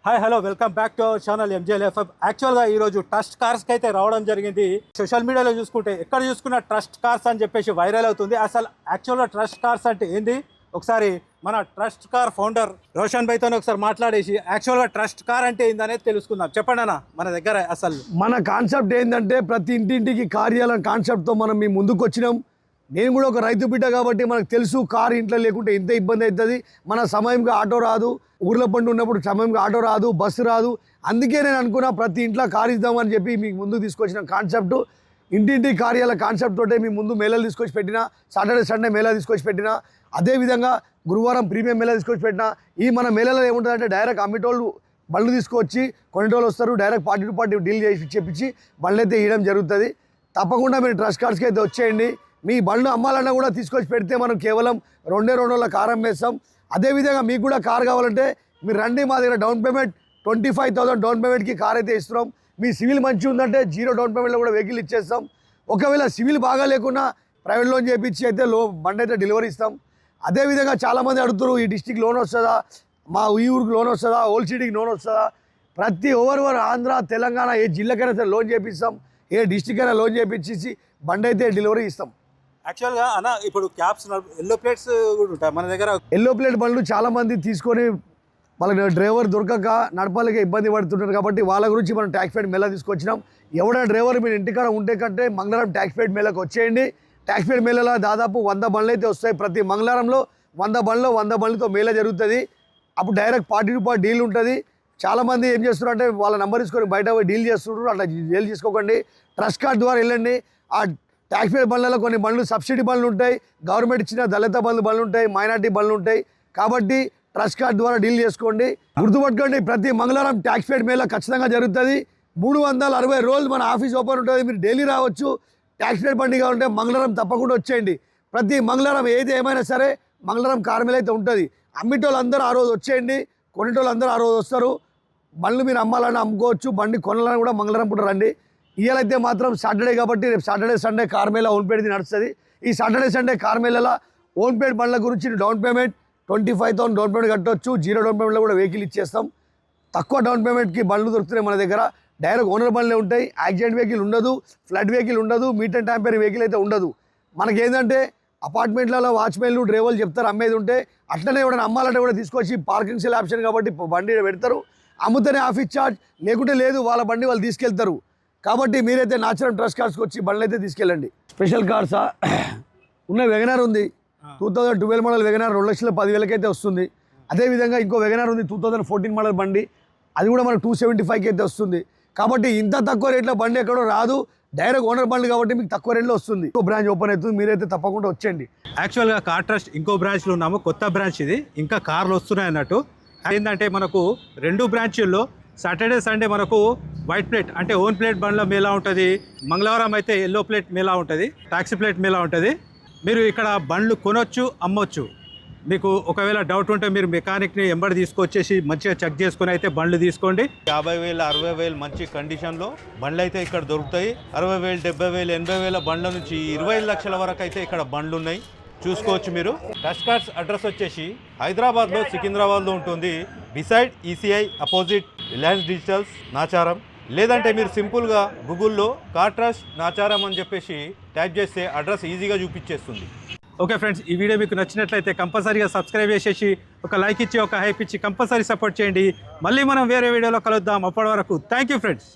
Hi hello welcome back to our channel MJLFM. యాక్చువల్గా ఈరోజు trust కార్స్కి అయితే రావడం జరిగింది. సోషల్ మీడియాలో చూసుకుంటే ఎక్కడ చూసుకున్న ట్రస్ట్ కార్స్ అని చెప్పేసి వైరల్ అవుతుంది. అసలు యాక్చువల్గా ట్రస్ట్ కార్స్ అంటే ఏంది, ఒకసారి మన ట్రస్ట్ కార్ ఫౌండర్ రోషన్ భాయ్తో ఒకసారి మాట్లాడేసి యాక్చువల్గా ట్రస్ట్ కార్ అంటే ఏందనేది తెలుసుకుందాం. చెప్పండి అన్న, మన దగ్గర అసలు మన కాన్సెప్ట్ ఏంటంటే ప్రతి ఇంటింటికి కార్ చేయాలని కాన్సెప్ట్తో మనం మీ ముందుకు వచ్చినాం. నేను కూడా ఒక రైతు బిడ్డ కాబట్టి మనకు తెలుసు కార్ ఇంట్లో లేకుంటే ఇంత ఇబ్బంది అవుతుంది. మన సమయంగా ఆటో రాదు, ఊర్ల పండు ఉన్నప్పుడు సమయంగా ఆటో రాదు, బస్సు రాదు. అందుకే నేను అనుకున్నా ప్రతి ఇంట్లో కార్ ఇద్దామని చెప్పి మీకు ముందుకు తీసుకొచ్చిన కాన్సెప్ట్ ఇంటింటి కార్యాల కాన్సెప్ట్ తోటే మీ ముందు మేళాలు తీసుకొచ్చి పెట్టిన, సాటర్డే సండే మేళా తీసుకొచ్చి పెట్టిన, అదేవిధంగా గురువారం ప్రీమియం మేళా తీసుకొచ్చి పెట్టిన. ఈ మన మేళాలో ఏముంటుందంటే డైరెక్ట్ అమ్మిటోళ్ళు బళ్ళు తీసుకొచ్చి కొనేటోళ్ళు వస్తారు, direct party to party deal చేసి చెప్పించి బళ్ళు అయితే ఇవ్వడం జరుగుతుంది. తప్పకుండా మీరు ట్రస్ట్ కార్డ్స్కి అయితే వచ్చేయండి. మీ బళ్ళు అమ్మాలన్నా కూడా తీసుకొచ్చి పెడితే మనం కేవలం 2 కార్ అమ్మేస్తాం. అదేవిధంగా మీకు కూడా కార్ కావాలంటే మీరు రండి, మా దగ్గర డౌన్ పేమెంట్ 25,000 డౌన్ పేమెంట్కి కార్ అయితే ఇస్తున్నాం. మీ సివిల్ మంచి ఉందంటే 0 డౌన్ పేమెంట్లో కూడా వెహికల్ ఇచ్చేస్తాం. ఒకవేళ సివిల్ బాగా లేకున్నా ప్రైవేట్ లోన్ చేయించి అయితే బండి అయితే డెలివరీ ఇస్తాం. అదేవిధంగా చాలామంది అడుగుతారు ఈ డిస్టిక్ లోన్ వస్తుందా, మా ఈ ఊరికి లోన్ వస్తుందా, ఓల్డ్ సిటీకి లోన్ వస్తుందా. ప్రతి ఓవర్ ఆంధ్ర తెలంగాణ ఏ జిల్లాకైనా సరే లోన్ చేపిస్తాం, ఏ డిస్టిక్ అయినా లోన్ చేయించేసి బండి అయితే డెలివరీ ఇస్తాం. యాక్చువల్గా అన్న ఇప్పుడు క్యాప్స్ ఎల్లో ప్లేట్స్ కూడా ఉంటాయి మన దగ్గర. ఎల్లో ప్లేట్ బండ్లు చాలామంది తీసుకొని వాళ్ళకి డ్రైవర్ దొరకక నడపాలకి ఇబ్బంది పడుతుంటారు కాబట్టి వాళ్ళ గురించి మనం ట్యాక్స్ పేడ్ మేళా తీసుకొచ్చినాం. ఎవరైనా డ్రైవర్ మీరు ఇంటికాడ ఉంటే కంటే మంగళవారం ట్యాక్స్ పేడ్ మేళాకి వచ్చేయండి. ట్యాక్స్ పేడ్ మేళాలో దాదాపు 100 బండ్లు అయితే వస్తాయి. ప్రతి మంగళవారంలో 100 బండ్లతో మేళా జరుగుతుంది. అప్పుడు direct party to party deal ఉంటుంది. చాలామంది ఏం చేస్తున్నారు అంటే వాళ్ళ నెంబర్ తీసుకొని బయట పోయి డీల్ చేస్తున్నారు. అట్లా డీల్ చేసుకోకండి, ట్రస్ట్ కార్డ్ ద్వారా వెళ్ళండి. ఆ ట్యాక్స్ పేడ్ బండ్లలో కొన్ని బండ్లు సబ్సిడీ బండ్లు ఉంటాయి, గవర్నమెంట్ ఇచ్చిన దళిత బండ్లు ఉంటాయి, మైనార్టీ బండ్లు ఉంటాయి. కాబట్టి ట్రస్ట్ కార్డ్ ద్వారా డీల్ చేసుకోండి. గుర్తుపట్టుకోండి, ప్రతి మంగళవారం ట్యాక్స్ పేడ్ మేళా ఖచ్చితంగా జరుగుతుంది. 360 రోజులు మన ఆఫీస్ ఓపెన్ ఉంటుంది. మీరు డైలీ రావచ్చు. ట్యాక్స్ పేడ్ బండి కావాలంటే మంగళవారం తప్పకుండా వచ్చేయండి. ప్రతి మంగళవారం ఏది ఏమైనా సరే మంగళవారం కార్ మేళా అయితే ఉంటుంది. అమ్మిటోళ్ళు అందరూ ఆ రోజు వచ్చేయండి, కొనేటోళ్ళు అందరూ ఆ రోజు వస్తారు. బండ్లు మీరు అమ్మాలని అమ్ముకోవచ్చు, బండి కొనాలని కూడా మంగళవారం పూట రండి. ఇవాళైతే మాత్రం సాటర్డే కాబట్టి రేపు Saturday Sunday car mela own paid నడుస్తుంది. ఈ సాటర్డే సండే కార్ మేళాలో ఓన్ పేడ్ బండ్ల గురించి డౌన్ పేమెంట్ 25,000 డౌన్ పేమెంట్ కట్టవచ్చు. 0 డౌన్ పేమెంట్లో కూడా వెహికల్ ఇచ్చేస్తాం. తక్కువ డౌన్ పేమెంట్కి బండ్లు దొరుకుతున్నాయి మన దగ్గర. డైరెక్ట్ ఓనర్ బండ్లే ఉంటాయి. యాక్సిడెంట్ వెహికల్ ఉండదు, ఫ్లడ్ వెహికల్ ఉండదు, మీటర్ ట్యాంపర్ వెహికల్ అయితే ఉండదు. మనకేంటంటే అపార్ట్మెంట్లలో వాచ్మెన్లు డ్రైవర్లు చెప్తారు అమ్మేది ఉంటే, అట్లనే ఎవరైనా అమ్మాలంటే కూడా తీసుకొచ్చి పార్కింగ్ సెల్ ఆప్షన్ కాబట్టి బండి పెడతారు. అమ్ముతేనే ఆఫీస్ ఛార్జ్, లేకుంటే లేదు, వాళ్ళ బండి వాళ్ళు తీసుకెళ్తారు. కాబట్టి మీరైతే నాచురల్ ట్రస్ట్ కార్డ్స్కి వచ్చి బండ్లు అయితే తీసుకెళ్ళండి. స్పెషల్ కార్సా ఉన్న వెగనార్ ఉంది, 2012 మోడల్ వెగనార్ 2,10,000 అయితే వస్తుంది. అదేవిధంగా ఇంకో వెగనార్ ఉంది 2014 మోడల్ బండి, అది కూడా మనకు 275 అయితే వస్తుంది. కాబట్టి ఇంత తక్కువ రేట్లో బండి ఎక్కడో రాదు. డైరెక్ట్ ఓనర్ బండ్లు కాబట్టి మీకు తక్కువ రేట్లో వస్తుంది. ఇంకో బ్రాంచ్ ఓపెన్ అవుతుంది, మీరైతే తప్పకుండా వచ్చేయండి. యాక్చువల్గా కార్ ట్రస్ట్ ఇంకో బ్రాంచ్లో ఉన్నాము, కొత్త బ్రాంచ్ ఇది. ఇంకా కార్లు వస్తున్నాయి అన్నట్టు. ఏంటంటే మనకు 2 బ్రాంచీల్లో సాటర్డే సండే మనకు వైట్ ప్లేట్ అంటే ఓన్ ప్లేట్ బండ్ల మేళా ఉంటుంది. మంగళవారం అయితే ఎల్లో ప్లేట్ మేళా ఉంటుంది, టాక్సీ ప్లేట్ మేళా ఉంటుంది. మీరు ఇక్కడ బండ్లు కొనొచ్చు, అమ్మొచ్చు. మీకు ఒకవేళ డౌట్ ఉంటే మీరు మెకానిక్ని ఎంబడి తీసుకొచ్చేసి మంచిగా చెక్ చేసుకుని అయితే బండ్లు తీసుకోండి. 50,000 60,000 మంచి కండిషన్లో బండ్లు అయితే ఇక్కడ దొరుకుతాయి. 60,000 70,000 80,000 బండ్ల నుంచి 25 లక్షల వరకు అయితే ఇక్కడ బండ్లు ఉన్నాయి, చూసుకోవచ్చు మీరు. ట్రస్ట్ కార్డ్స్ అడ్రస్ వచ్చేసి హైదరాబాద్లో సికింద్రాబాద్లో ఉంటుంది, beside ECI opposite Reliance digitals Nacharam. లేదంటే మీరు సింపుల్గా గూగుల్లో కార్ ట్రస్ట్ నాచారం అని చెప్పేసి టైప్ చేస్తే అడ్రస్ ఈజీగా చూపించేస్తుంది. ఓకే ఫ్రెండ్స్, ఈ వీడియో మీకు నచ్చినట్లయితే కంపల్సరీగా సబ్స్క్రైబ్ చేసేసి ఒక లైక్ ఇచ్చి ఒక హైప్ ఇచ్చి కంపల్సరీ సపోర్ట్ చేయండి. మళ్ళీ మనం వేరే వీడియోలో కలుద్దాం. అప్పటి వరకు థ్యాంక్ యూ ఫ్రెండ్స్.